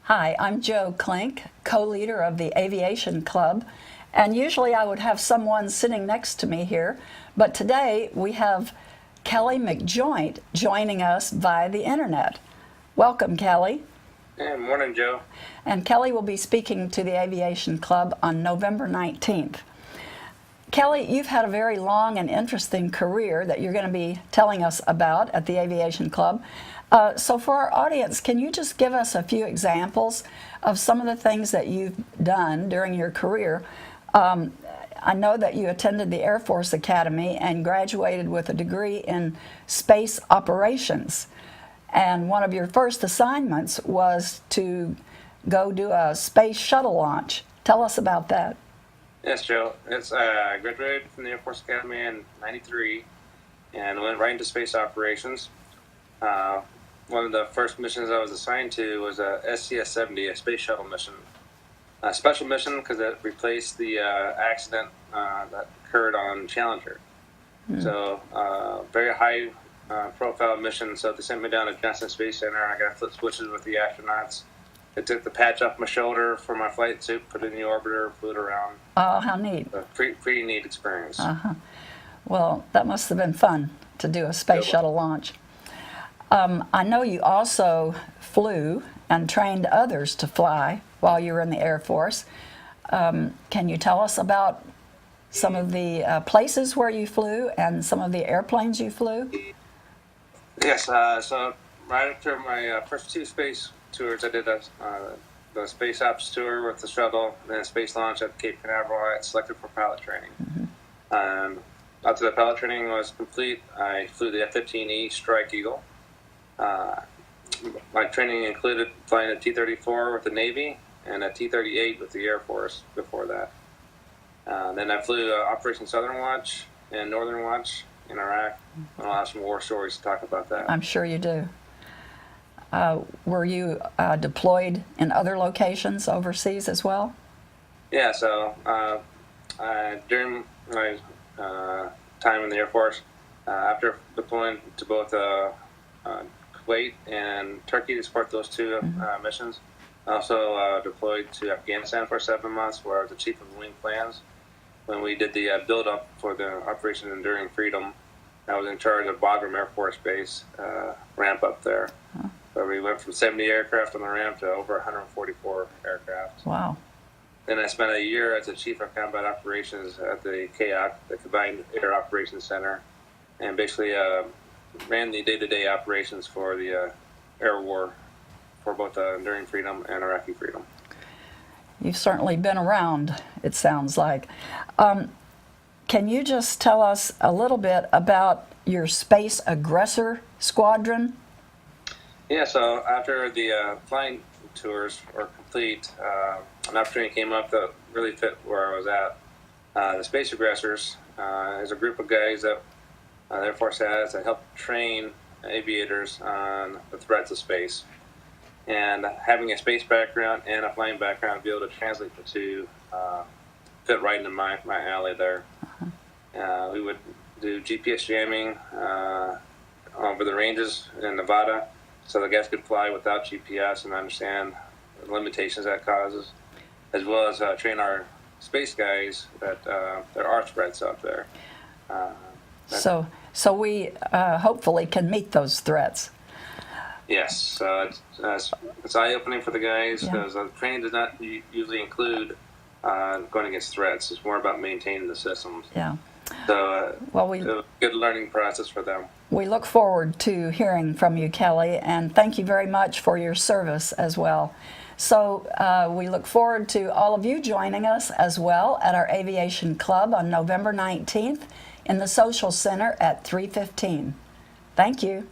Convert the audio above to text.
Hi, I'm Joe Klink, co-leader of the Aviation Club, and usually I would have someone sitting next to me here, but today we have Kelly McJoynt joining us via the internet. Welcome, Kelly. Hey, morning, Joe. And Kelly will be speaking to the Aviation Club on November 19th. Kelly, you've had a very long and interesting career that you're going to be telling us about at the Aviation Club. So for our audience, can you just give us a few examples of some of the things that you've done during your career? I know that you attended the Air Force Academy and graduated with a degree in space operations. And one of your first assignments was to go do a space shuttle launch. Tell us about that. Yes, Joe. I graduated from the Air Force Academy in '93 and went right into space operations. One of the first missions I was assigned to was a STS-70, a space shuttle mission. A special mission because it replaced the accident that occurred on Challenger. So, very high profile mission. So they sent me down to Johnson Space Center. I got to flip switches with the astronauts. They took the patch off my shoulder for my flight suit, put it in the orbiter, flew it around. Oh, how neat. Pretty neat experience. Well, that must have been fun to do a space shuttle launch. I know you also flew and trained others to fly while you were in the Air Force. Can you tell us about some of the places where you flew and some of the airplanes you flew? Yes, so right after my first two space tours, I did the space ops tour with the shuttle, then a space launch at Cape Canaveral. I got selected for pilot training. After the pilot training was complete, I flew the F-15E Strike Eagle. My training included flying a T-34 with the Navy and a T-38 with the Air Force before that. Then I flew Operation Southern Watch and Northern Watch in Iraq. And I'll have some war stories to talk about that. I'm sure you do. Were you deployed in other locations overseas as well? Yeah, so during my time in the Air Force, after deploying to both Kuwait and Turkey to support those two missions, I also deployed to Afghanistan for 7 months, where I was the chief of wing plans. When we did the build-up for the Operation Enduring Freedom, I was in charge of Bagram Air Force Base ramp up there. Where we went from 70 aircraft on the ramp to over 144 aircraft. Wow. Then I spent a year as the Chief of Combat Operations at the CAOC, the Combined Air Operations Center, and basically ran the day-to-day operations for the air war for both Enduring Freedom and Iraqi Freedom. You've certainly been around, it sounds like. Can you just tell us a little bit about your Space Aggressor Squadron? Yeah, so after the flying tours were complete, an opportunity came up that really fit where I was at. The Space Aggressors is a group of guys that the Air Force has that help train aviators on the threats of space. And having a space background and a flying background to be able to translate the two fit right into my alley there. We would do GPS jamming over the ranges in Nevada, so the guys could fly without GPS and understand the limitations that causes, as well as train our space guys that there are threats out there. So we hopefully can meet those threats. Yes, it's eye-opening for the guys because training does not usually include going against threats. It's more about maintaining the systems. Yeah. So it's a good learning process for them. We look forward to hearing from you, Kelly, and thank you very much for your service as well. So we look forward to all of you joining us as well at our Aviation Club on November 19th in the Social Center at 3:15. Thank you.